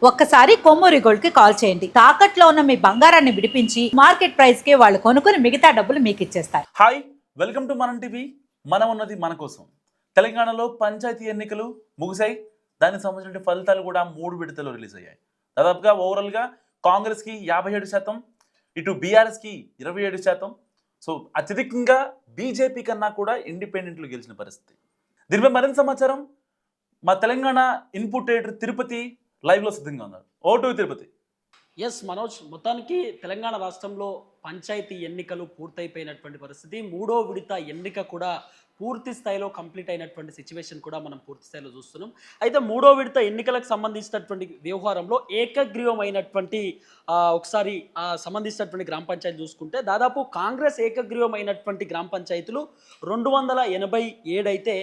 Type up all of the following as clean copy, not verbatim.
ఒక్కసారి కొమ్మూరి గోల్డ్ కి కాల్ చేయండి. తాకట్లో ఉన్న మీ బంగారాన్ని విడిపించి మార్కెట్ ప్రైస్ కి వాళ్ళు కొనుక్కుని మిగతా డబ్బులు మీకు ఇచ్చేస్తారు. హాయ్, వెల్కమ్ టు మనం టీవీ. మనం ఉన్నది మన కోసం. తెలంగాణలో పంచాయతీ ఎన్నికలు ముగిశాయి. దానికి సంబంధించిన ఫలితాలు కూడా 3 విడతలు రిలీజ్ అయ్యాయి. దాదాపుగా ఓవరాల్గా కాంగ్రెస్కి 57%, ఇటు బీఆర్ఎస్కి 27%. సో అత్యధికంగా బీజేపీ కన్నా కూడా ఇండిపెండెంట్లు గెలిచిన పరిస్థితి. దీనిపై మరింత సమాచారం మా తెలంగాణ ఇన్పుట్ ఎడిటర్ తిరుపతి లైవ్లో సిద్ధంగా ఉన్నారు. ఓటు తిరుపతి. ఎస్ మనోజ్, మొత్తానికి తెలంగాణ రాష్ట్రంలో పంచాయతీ ఎన్నికలు పూర్తయిపోయినటువంటి పరిస్థితి. 3వ విడత ఎన్నిక కూడా పూర్తి స్థాయిలో కంప్లీట్ అయినటువంటి సిచ్యువేషన్ కూడా మనం పూర్తి స్థాయిలో చూస్తున్నాం. అయితే 3వ విడత ఎన్నికలకు సంబంధించినటువంటి వ్యవహారంలో ఏకగ్రీవమైనటువంటి ఒకసారి సంబంధించినటువంటి గ్రామ పంచాయతీ చూసుకుంటే దాదాపు కాంగ్రెస్ ఏకగ్రీవమైనటువంటి గ్రామ పంచాయతీలు 287 అయితే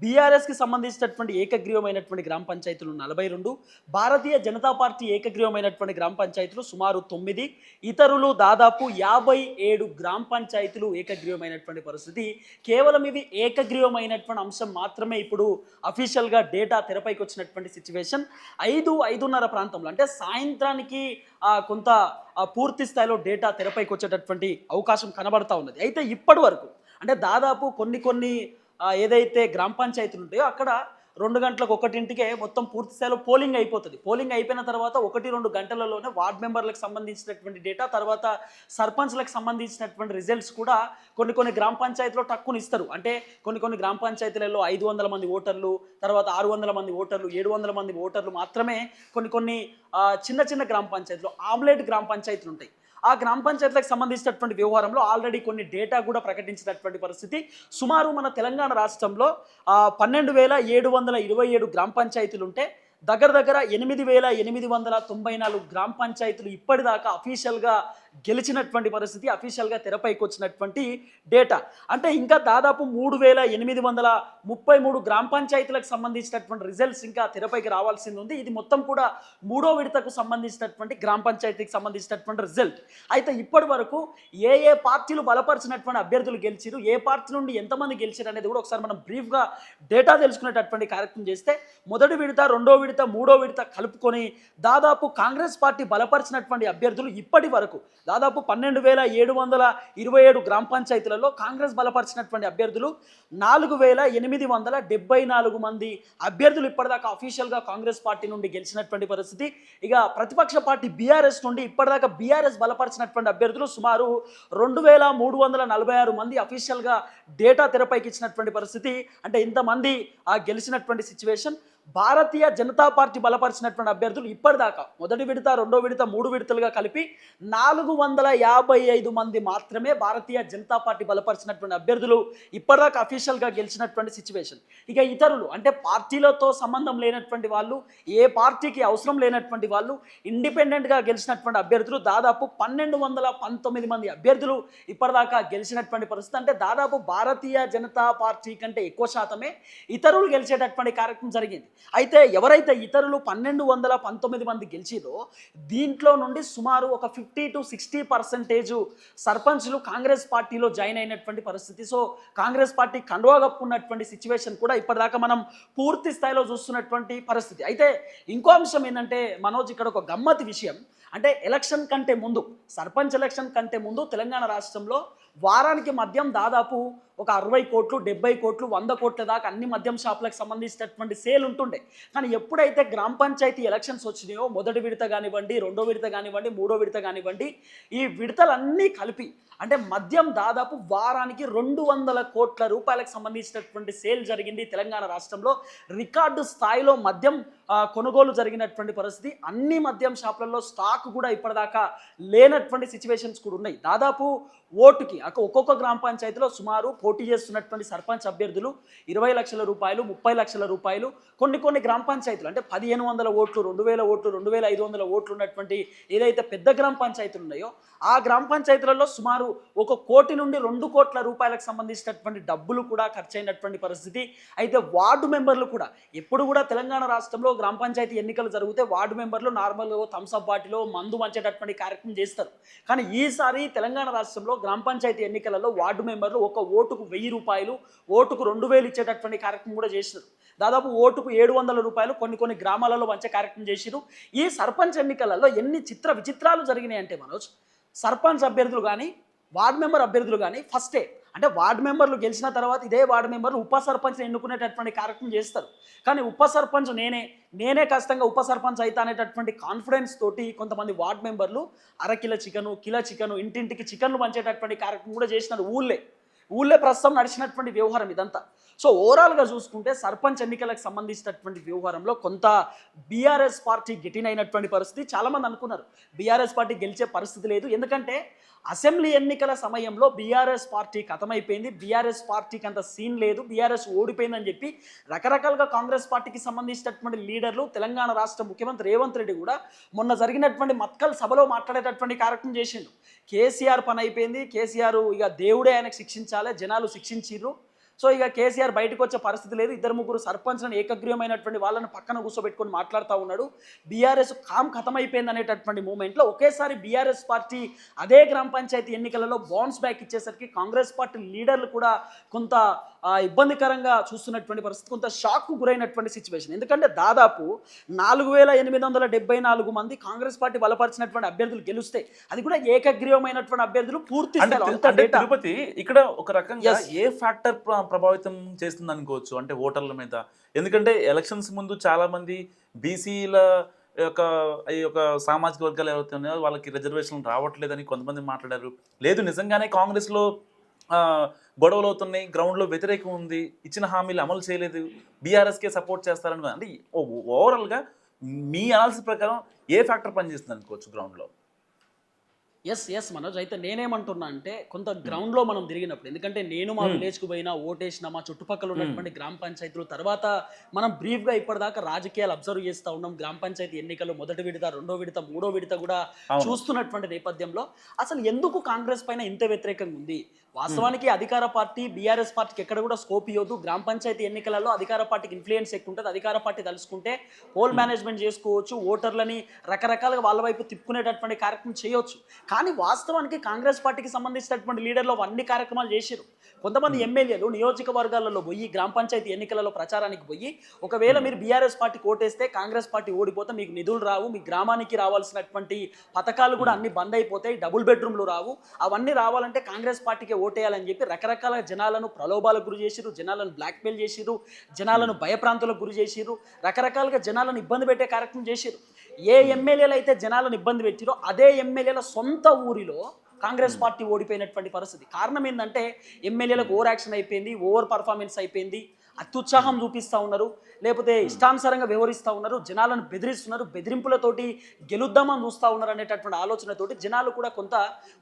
బీఆర్ఎస్కి సంబంధించినటువంటి ఏకగ్రీవమైనటువంటి గ్రామ పంచాయతీలు 42, భారతీయ జనతా పార్టీ ఏకగ్రీవమైనటువంటి గ్రామ పంచాయతీలు సుమారు 9, ఇతరులు దాదాపు 57 గ్రామ పంచాయతీలు ఏకగ్రీవమైనటువంటి పరిస్థితి. కేవలం ఇవి ఏకగ్రీవమైనటువంటి అంశం మాత్రమే ఇప్పుడు అఫీషియల్గా డేటా తెరపైకి వచ్చినటువంటి సిచ్యువేషన్. 5-5:30 ప్రాంతంలో అంటే సాయంత్రానికి కొంత పూర్తి స్థాయిలో డేటా తెరపైకి వచ్చేటటువంటి అవకాశం కనబడతా ఉన్నది. అయితే ఇప్పటి వరకు అంటే దాదాపు కొన్ని ఏదైతే గ్రామ పంచాయతీలు ఉంటాయో అక్కడ 2 గంటలకు 1ంటికే మొత్తం పూర్తి స్థాయిలో పోలింగ్ అయిపోతుంది. పోలింగ్ అయిపోయిన తర్వాత 1-2 గంటలలోనే వార్డ్ మెంబర్లకు సంబంధించినటువంటి డేటా, తర్వాత సర్పంచ్లకు సంబంధించినటువంటి రిజల్ట్స్ కూడా కొన్ని గ్రామ పంచాయతీలో టక్కుని ఇస్తారు. అంటే కొన్ని గ్రామ పంచాయతీలలో 500 మంది ఓటర్లు, తర్వాత 600 మంది ఓటర్లు, 700 మంది ఓటర్లు మాత్రమే కొన్ని చిన్న గ్రామ పంచాయతీలు, ఆమ్లెట్ గ్రామ పంచాయతీలు ఉంటాయి. ఆ గ్రామ పంచాయతీలకు సంబంధించినటువంటి వ్యవహారంలో ఆల్రెడీ కొన్ని డేటా కూడా ప్రకటించినటువంటి పరిస్థితి. సుమారు మన తెలంగాణ రాష్ట్రంలో 12,727 గ్రామ పంచాయతీలు ఉంటే దగ్గర 8,894 గ్రామ పంచాయతీలు ఇప్పటిదాకా అఫీషియల్గా గెలిచినటువంటి పరిస్థితి, అఫీషియల్గా తెరపైకి వచ్చినటువంటి డేటా. అంటే ఇంకా దాదాపు 3,833 గ్రామ పంచాయతీలకు సంబంధించినటువంటి రిజల్ట్స్ ఇంకా తెరపైకి రావాల్సింది ఉంది. ఇది మొత్తం కూడా 3వ విడతకు సంబంధించినటువంటి గ్రామ పంచాయతీకి సంబంధించినటువంటి రిజల్ట్. అయితే ఇప్పటి వరకు ఏ పార్టీలు బలపరిచినటువంటి అభ్యర్థులు గెలిచిరు, ఏ పార్టీ నుండి ఎంతమంది గెలిచారు అనేది కూడా ఒకసారి మనం బ్రీఫ్గా డేటా తెలుసుకునేటటువంటి కార్యక్రమం చేస్తే మొదటి విడత, 2వ విడత, 3వ విడత కలుపుకొని దాదాపు కాంగ్రెస్ పార్టీ బలపరిచినటువంటి అభ్యర్థులు ఇప్పటి వరకు దాదాపు 12,727 గ్రామ పంచాయతీలలో కాంగ్రెస్ బలపరిచినటువంటి అభ్యర్థులు 4,874 మంది అభ్యర్థులు ఇప్పటిదాకా అఫీషియల్గా కాంగ్రెస్ పార్టీ నుండి గెలిచినటువంటి పరిస్థితి. ఇక ప్రతిపక్ష పార్టీ బీఆర్ఎస్ నుండి ఇప్పటిదాకా బీఆర్ఎస్ బలపరిచినటువంటి అభ్యర్థులు సుమారు 2,346 మంది అఫీషియల్గా డేటా తెరపైకి ఇచ్చినటువంటి పరిస్థితి. అంటే ఇంతమంది గెలిచినటువంటి సిచ్యువేషన్. భారతీయ జనతా పార్టీ బలపరిచినటువంటి అభ్యర్థులు ఇప్పటిదాకా మొదటి విడత, 2వ విడత, 3 విడతలుగా కలిపి 455 మంది మాత్రమే భారతీయ జనతా పార్టీ బలపరిచినటువంటి అభ్యర్థులు ఇప్పటిదాకా అఫీషియల్గా గెలిచినటువంటి సిచ్యువేషన్. ఇక ఇతరులు అంటే పార్టీలతో సంబంధం లేనటువంటి వాళ్ళు, ఏ పార్టీకి అవసరం లేనటువంటి వాళ్ళు, ఇండిపెండెంట్గా గెలిచినటువంటి అభ్యర్థులు దాదాపు 1,219 మంది అభ్యర్థులు ఇప్పటిదాకా గెలిచినటువంటి పరిస్థితి. అంటే దాదాపు భారతీయ జనతా పార్టీ కంటే ఎక్కువ శాతమే ఇతరులు గెలిచేటటువంటి కార్యక్రమం జరిగింది. అయితే ఎవరైతే ఇతరులు 1,219 మంది గెలిచిరో దీంట్లో నుండి సుమారు ఒక 50-60% సర్పంచ్లు కాంగ్రెస్ పార్టీలో జాయిన్ అయినటువంటి పరిస్థితి. సో కాంగ్రెస్ పార్టీ కండువా కప్పుకున్నటువంటి సిచ్యువేషన్ కూడా ఇప్పటిదాకా మనం పూర్తి స్థాయిలో చూస్తున్నటువంటి పరిస్థితి. అయితే ఇంకో అంశం ఏంటంటే మనోజ్, ఇక్కడ ఒక గమ్మతి విషయం. అంటే ఎలక్షన్ కంటే ముందు, సర్పంచ్ ఎలక్షన్ కంటే ముందు తెలంగాణ రాష్ట్రంలో వారానికి మద్యం దాదాపు ఒక 60 కోట్లు, 70 కోట్లు, 100 కోట్ల దాకా అన్ని మద్యం షాపులకు సంబంధించినటువంటి సేల్ ఉంటుండే. కానీ ఎప్పుడైతే గ్రామ పంచాయతీ ఎలక్షన్స్ వచ్చినాయో, మొదటి విడత కానివ్వండి, 2వ విడత కానివ్వండి, 3వ విడత కానివ్వండి, ఈ విడతలన్నీ కలిపి అంటే మద్యం దాదాపు వారానికి 200 కోట్ల రూపాయలకు సంబంధించినటువంటి సేల్ జరిగింది తెలంగాణ రాష్ట్రంలో. రికార్డు స్థాయిలో మద్యం కొనుగోలు జరిగినటువంటి పరిస్థితి. అన్ని మద్యం షాపులలో స్టాక్ కూడా ఇప్పటిదాకా లేనటువంటి సిచ్యువేషన్స్ కూడా ఉన్నాయి. దాదాపు ఓటుకి ఒక్కొక్క గ్రామ పంచాయతీలో సుమారు పోటీ చేస్తున్నటువంటి సర్పంచ్ అభ్యర్థులు 20 లక్షల రూపాయలు, 30 లక్షల రూపాయలు, కొన్ని గ్రామ పంచాయతీలు అంటే 1,500 ఓట్లు, 2,000 ఓట్లు, 2,500 ఓట్లు ఉన్నటువంటి ఏదైతే పెద్ద గ్రామ పంచాయతీలు ఉన్నాయో ఆ గ్రామ పంచాయతీలలో సుమారు 1 కోటి నుండి 2 కోట్ల రూపాయలకు సంబంధించినటువంటి డబ్బులు కూడా ఖర్చు అయినటువంటి పరిస్థితి. అయితే వార్డు మెంబర్లు కూడా ఎప్పుడు కూడా తెలంగాణ రాష్ట్రంలో గ్రామ పంచాయతీ ఎన్నికలు జరిగితే వార్డు మెంబర్లు నార్మల్గా థమ్స్అప్ బాటిలో మందు మంచేటటువంటి కార్యక్రమం చేస్తారు. కానీ ఈసారి తెలంగాణ రాష్ట్రంలో గ్రామ పంచాయతీ ఎన్నికలలో వార్డు మెంబర్లు 1 ఓటు ఓటుకు 1000 రూపాయలు, ఓటుకు 2000 ఇచ్చేటటువంటి కార్యక్రమం కూడా చేసినారు. దాదాపు ఓటుకు 700 రూపాయలు కొన్ని గ్రామాలలో పంచే కార్యక్రమం చేసిరు. ఈ సర్పంచ్ ఎన్నికలలో ఎన్ని విచిత్రాలు జరిగినాయి అంటే మనోజ్, సర్పంచ్ అభ్యర్థులు కానీ వార్డు మెంబర్ అభ్యర్థులు కానీ ఫస్టే అంటే వార్డు మెంబర్లు గెలిచిన తర్వాత ఇదే వార్డు మెంబర్లు ఉప సర్పంచ్ని ఎన్నుకునేటటువంటి కార్యక్రమం చేస్తారు. కానీ ఉప సర్పంచ్ నేనే ఖచ్చితంగా ఉప సర్పంచ్ అవుతా అనేటటువంటి కాన్ఫిడెన్స్ తోటి కొంతమంది వార్డు మెంబర్లు అరకిల చికెను ఇంటింటికి చికెన్లు పంచేటటువంటి కార్యక్రమం కూడా చేసినారు. ఊళ్ళే ప్రస్తుతం నడిచినటువంటి వ్యవహారం ఇదంతా. సో ఓవరాల్గా చూసుకుంటే సర్పంచ్ ఎన్నికలకు సంబంధించినటువంటి వ్యవహారంలో కొంత బీఆర్ఎస్ పార్టీ గెటిన్ అయినటువంటి పరిస్థితి. చాలామంది అనుకున్నారు బీఆర్ఎస్ పార్టీ గెలిచే పరిస్థితి లేదు, ఎందుకంటే అసెంబ్లీ ఎన్నికల సమయంలో బీఆర్ఎస్ పార్టీ ఖతమైపోయింది, బీఆర్ఎస్ పార్టీకి అంత సీన్ లేదు, బీఆర్ఎస్ ఓడిపోయిందని చెప్పి రకరకాలుగా కాంగ్రెస్ పార్టీకి సంబంధించినటువంటి లీడర్లు, తెలంగాణ రాష్ట్ర ముఖ్యమంత్రి రేవంత్ రెడ్డి కూడా మొన్న జరిగినటువంటి మత్కల్ సభలో మాట్లాడేటటువంటి కార్యక్రమం చేసిండు. కేసీఆర్ పని అయిపోయింది, కేసీఆర్ ఇక దేవుడే ఆయనకు శిక్షించాలి, జనాలు శిక్షించిర్రు, సో ఇక కేసీఆర్ బయటకు వచ్చే పరిస్థితి లేదు, 2-3 సర్పంచ్లను ఏకగ్రీవమైనటువంటి వాళ్ళని పక్కన కూర్చోబెట్టుకొని మాట్లాడుతూ ఉన్నాడు, బీఆర్ఎస్ ఖతమైపోయింది అనేటటువంటి మూమెంట్లో ఒకేసారి బీఆర్ఎస్ పార్టీ అదే గ్రామ పంచాయతీ ఎన్నికలలో బౌన్స్ బ్యాక్ ఇచ్చేసరికి కాంగ్రెస్ పార్టీ లీడర్లు కూడా కొంత ఇబ్బందికరంగా చూస్తున్నటువంటి పరిస్థితి, కొంత షాక్కు గురైనటువంటి సిచ్యువేషన్. ఎందుకంటే దాదాపు 4874 మంది కాంగ్రెస్ పార్టీ బలపరిచినటువంటి అభ్యర్థులు గెలుస్తే అది కూడా ఏకగ్రీవమైనటువంటి అభ్యర్థులు పూర్తి తిరుపతి ఇక్కడ ఒక రకంగా ఏ ఫ్యాక్టర్ ప్రభావితం చేస్తుంది అనుకోవచ్చు అంటే ఓటర్ల మీద? ఎందుకంటే ఎలక్షన్స్ ముందు చాలా మంది బీసీల యొక్క సామాజిక వర్గాలు ఎవరైతే ఉన్నాయో వాళ్ళకి రిజర్వేషన్ రావట్లేదని కొంతమంది మాట్లాడారు. లేదు నిజంగానే కాంగ్రెస్లో గొడవలు అవుతున్నాయి, గ్రౌండ్లో వ్యతిరేకం ఉంది, ఇచ్చిన హామీలు అమలు చేయలేదు, బీఆర్ఎస్కే సపోర్ట్ చేస్తారని, అంటే ఓవరాల్గా మీ అనాలిసిస్ ప్రకారం ఏ ఫ్యాక్టర్ పనిచేస్తుంది అనుకోవచ్చు గ్రౌండ్లో? ఎస్ మనోజ్, అయితే నేనేమంటున్నా అంటే కొంత గ్రౌండ్లో మనం తిరిగినప్పుడు, ఎందుకంటే నేను మా విలేజ్కు పోయినా ఓటేసిన మా చుట్టుపక్కల ఉన్నటువంటి గ్రామ పంచాయతీలు, తర్వాత మనం బ్రీఫ్గా ఇప్పటిదాకా రాజకీయాలు అబ్జర్వ్ చేస్తూ ఉన్నాం, గ్రామ పంచాయతీ ఎన్నికలు 1వ విడత 2వ విడత 3వ విడత కూడా చూస్తున్నటువంటి నేపథ్యంలో అసలు ఎందుకు కాంగ్రెస్ పైన ఇంత వ్యతిరేకంగా ఉంది? వాస్తవానికి అధికార పార్టీ బీఆర్ఎస్ పార్టీకి ఎక్కడ కూడా స్కోప్ ఇవ్వదు, గ్రామ పంచాయతీ ఎన్నికలలో అధికార పార్టీకి ఇన్ఫ్లుయెన్స్ ఎక్కువ ఉంటుంది, అధికార పార్టీ తలుచుకుంటే పోల్ మేనేజ్మెంట్ చేసుకోవచ్చు, ఓటర్లని రకరకాలుగా వాళ్ళ వైపు తిప్పుకునేటటువంటి కార్యక్రమం చేయవచ్చు. కానీ వాస్తవానికి కాంగ్రెస్ పార్టీకి సంబంధించినటువంటి లీడర్లు అన్ని కార్యక్రమాలు చేశారు. కొంతమంది ఎమ్మెల్యేలు నియోజకవర్గాలలో పోయి గ్రామ పంచాయతీ ఎన్నికలలో ప్రచారానికి పోయి ఒకవేళ మీరు బీఆర్ఎస్ పార్టీకి ఓటేస్తే కాంగ్రెస్ పార్టీ ఓడిపోతే మీకు నిధులు రావు, మీ గ్రామానికి రావాల్సినటువంటి పథకాలు కూడా అన్ని బంద్ అయిపోతాయి, డబుల్ బెడ్రూమ్లు రావు, అవన్నీ రావాలంటే కాంగ్రెస్ పార్టీకి ఓటేయాలని చెప్పి రకరకాల జనాలను ప్రలోభాలకు గురి చేసిరు, జనాలను బ్లాక్మెయిల్ చేసిరు, జనాలను భయప్రాంతులకు గురి చేసిరు, రకరకాలుగా జనాలను ఇబ్బంది పెట్టే కార్యక్రమం చేసిరు. ఏ ఎమ్మెల్యేలు అయితే జనాలను ఇబ్బంది పెట్టిరో అదే ఎమ్మెల్యేల సొంత ఊరిలో కాంగ్రెస్ పార్టీ ఓడిపోయినటువంటి పరిస్థితి. కారణం ఏంటంటే ఎమ్మెల్యేలకు ఓవర్ యాక్షన్ అయిపోయింది, ఓవర్ పర్ఫార్మెన్స్ అయిపోయింది, అత్యుత్సాహం చూపిస్తూ ఉన్నారు, లేకపోతే ఇష్టానుసారంగా వ్యవహరిస్తూ ఉన్నారు, జనాలను బెదిరిస్తున్నారు, బెదిరింపులతోటి గెలుద్దామని చూస్తూ ఉన్నారు అనేటటువంటి ఆలోచనతోటి జనాలు కూడా కొంత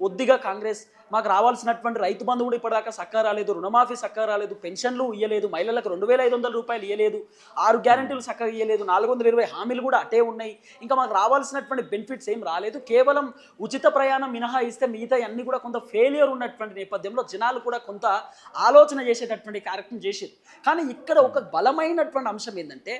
ఒద్దిగా కాంగ్రెస్ మాకు రావాల్సినటువంటి రైతు బంధు కూడా ఇప్పటిదాకా సక్కా రాలేదు, రుణమాఫీ సక్కా రాలేదు, పెన్షన్లు ఇవ్వలేదు, మహిళలకు 2500 రూపాయలు ఇవ్వలేదు, 6 గ్యారెంటీలు సక్కగా ఇవ్వలేదు, 420 హామీలు కూడా అటే ఉన్నాయి, ఇంకా మాకు రావాల్సినటువంటి బెనిఫిట్స్ ఏం రాలేదు, కేవలం ఉచిత ప్రయాణం మినహాయిస్తే మిగతా అన్ని కూడా కొంత ఫెయిల్యూర్ ఉన్నటువంటి నేపథ్యంలో జనాలు కూడా కొంత ఆలోచన చేసేటటువంటి కార్యక్రమం చేశారు. కానీ ఇక్కడ ఒక బలమైనటువంటి అంశం ఏంటంటే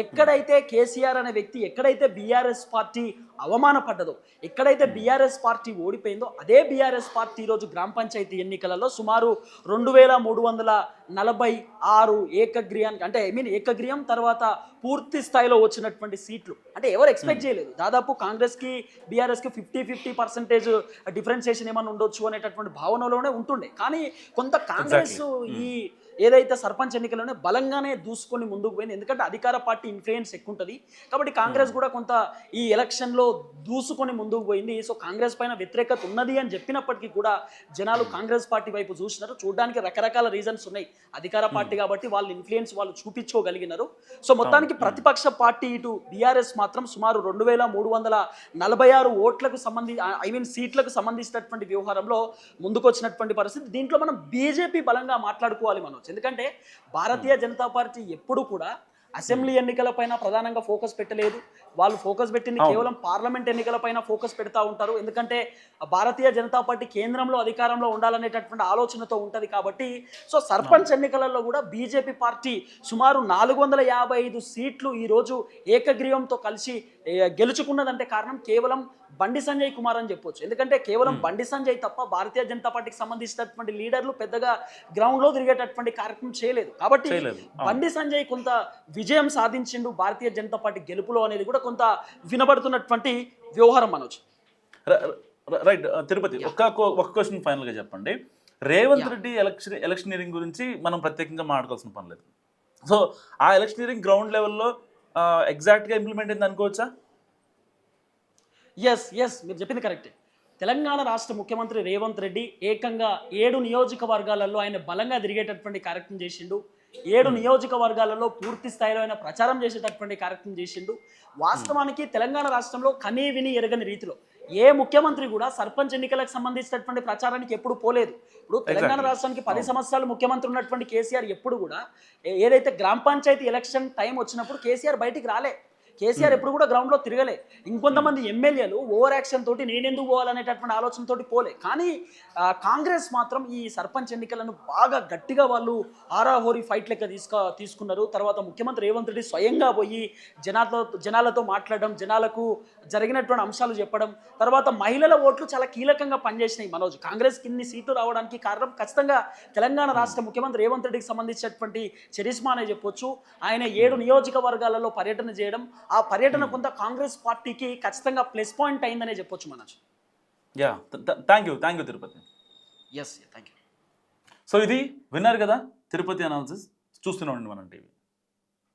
ఎక్కడైతే కేసీఆర్ అనే వ్యక్తి ఎక్కడైతే బీఆర్ఎస్ పార్టీ అవమానపడ్డదో, ఎక్కడైతే బీఆర్ఎస్ పార్టీ ఓడిపోయిందో అదే బీఆర్ఎస్ పార్టీ ఈరోజు గ్రామ పంచాయతీ ఎన్నికలలో సుమారు 2346 ఏకగ్రీయానికి అంటే ఏకగ్రీయం తర్వాత పూర్తి స్థాయిలో వచ్చినటువంటి సీట్లు అంటే ఎవరు ఎక్స్పెక్ట్ చేయలేదు. దాదాపు కాంగ్రెస్కి బీఆర్ఎస్కి 50% డిఫరెన్సియేషన్ ఏమైనా ఉండొచ్చు అనేటటువంటి భావనలోనే ఉంటుండే. కానీ కొంత కాంగ్రెస్ ఈ ఏదైతే సర్పంచ్ ఎన్నికలోనే బలంగానే దూసుకొని ముందుకు పోయింది, ఎందుకంటే అధికార పార్టీ ఇన్ఫ్లుయెన్స్ ఎక్కువ ఉంటుంది కాబట్టి కాంగ్రెస్ కూడా కొంత ఈ ఎలక్షన్లో దూసుకొని ముందుకు పోయింది. సో కాంగ్రెస్ పైన వ్యతిరేకత ఉన్నది అని చెప్పినప్పటికీ కూడా జనాలు కాంగ్రెస్ పార్టీ వైపు చూసినారు. చూడడానికి రకరకాల రీజన్స్ ఉన్నాయి, అధికార పార్టీ కాబట్టి వాళ్ళ ఇన్ఫ్లుయెన్స్ వాళ్ళు చూపించుకోగలిగినారు. సో మొత్తానికి ప్రతిపక్ష పార్టీ ఇటు బీఆర్ఎస్ మాత్రం సుమారు 2346 ఓట్లకు సీట్లకు సంబంధించినటువంటి వ్యవహారంలో ముందుకొచ్చినటువంటి పరిస్థితి. దీంట్లో మనం బీజేపీ బలంగా మాట్లాడుకోవాలి మనం, ఎందుకంటే భారతీయ జనతా పార్టీ ఎప్పుడు కూడా అసెంబ్లీ ఎన్నికలపైన ప్రధానంగా ఫోకస్ పెట్టలేదు, వాళ్ళు ఫోకస్ పెట్టింది కేవలం పార్లమెంట్ ఎన్నికలపైన ఫోకస్ పెడతా ఉంటారు. ఎందుకంటే భారతీయ జనతా పార్టీ కేంద్రంలో అధికారంలో ఉండాలనేటటువంటి ఆలోచనతో ఉంటుంది కాబట్టి. సో సర్పంచ్ ఎన్నికలలో కూడా బీజేపీ పార్టీ సుమారు 455 సీట్లు ఈరోజు ఏకగ్రీవంతో కలిసి గెలుచుకున్నదంటే కారణం కేవలం బండి సంజయ్ కుమార్ అని చెప్పొచ్చు. ఎందుకంటే కేవలం బండి సంజయ్ తప్ప భారతీయ జనతా పార్టీకి సంబంధించినటువంటి లీడర్లు పెద్దగా గ్రౌండ్ లో తిరిగేటటువంటి కార్యక్రమం చేయలేదు. కాబట్టి బండి సంజయ్ కొంత విజయం సాధించిండు భారతీయ జనతా పార్టీ గెలుపులో అనేది కూడా కొంత వినబడుతున్నటువంటి వ్యవహారం మనోజ్. రైట్ తిరుపతి, ఒక క్వశ్చన్ ఫైనల్ గా చెప్పండి. రేవంత్ రెడ్డి ఎలక్షనీరింగ్ గురించి మనం ప్రత్యేకంగా మాట్లాడుకోవాల్సిన పని లేదు. సో ఆ ఎలక్షనీరింగ్ గ్రౌండ్ లెవెల్లో ఎగ్జాక్ట్గా ఇంప్లిమెంట్ అయింది అనుకోవచ్చా? ఎస్ మీరు చెప్పింది కరెక్టే. తెలంగాణ రాష్ట్ర ముఖ్యమంత్రి రేవంత్ రెడ్డి ఏకంగా 7 నియోజకవర్గాలలో ఆయన బలంగా తిరిగేటటువంటి కార్యక్రమం చేసిండు. 7 నియోజకవర్గాలలో పూర్తి స్థాయిలో ఆయన ప్రచారం చేసేటటువంటి కార్యక్రమం చేసిండు. వాస్తవానికి తెలంగాణ రాష్ట్రంలో కనీ విని ఎరగని రీతిలో ఏ ముఖ్యమంత్రి కూడా సర్పంచ్ ఎన్నికలకు సంబంధించినటువంటి ప్రచారానికి ఎప్పుడు పోలేదు. ఇప్పుడు తెలంగాణ రాష్ట్రానికి 10 సంవత్సరాలు ముఖ్యమంత్రి ఉన్నటువంటి కేసీఆర్ ఎప్పుడు కూడా ఏదైతే గ్రామ పంచాయతీ ఎలక్షన్ టైం వచ్చినప్పుడు కేసీఆర్ బయటికి రాలే. కేసీఆర్ ఎప్పుడు కూడా గ్రౌండ్లో తిరగలే. ఇంకొంతమంది ఎమ్మెల్యేలు ఓవర్ యాక్షన్ తోటి నేనెందుకు పోవాలనేటటువంటి ఆలోచనతోటి పోలే. కానీ కాంగ్రెస్ మాత్రం ఈ సర్పంచ్ ఎన్నికలను బాగా గట్టిగా వాళ్ళు ఆరాహోరీ ఫైట్ లెక్క తీసుకున్నారు. తర్వాత ముఖ్యమంత్రి రేవంత్ రెడ్డి స్వయంగా పోయి జనాలతో మాట్లాడడం, జనాలకు జరిగినటువంటి అంశాలు చెప్పడం, తర్వాత మహిళల ఓట్లు చాలా కీలకంగా పనిచేసినాయి మనోజ్. కాంగ్రెస్ కిన్ని సీట్లు రావడానికి కారణం ఖచ్చితంగా తెలంగాణ రాష్ట్ర ముఖ్యమంత్రి రేవంత్ రెడ్డికి సంబంధించినటువంటి చరిస్మా అనే చెప్పొచ్చు. ఆయన 7 నియోజకవర్గాలలో పర్యటన చేయడం, ఆ పర్యటన కొంత కాంగ్రెస్ పార్టీకి ఖచ్చితంగా ప్లస్ పాయింట్ అయిందనే చెప్పొచ్చు Manoj. Thank you Tirupati. Thank you. So ఇది విన్నారు కదా తిరుపతి అనాలిసిస్. చూస్తూనే ఉండండి మనం టీవీ.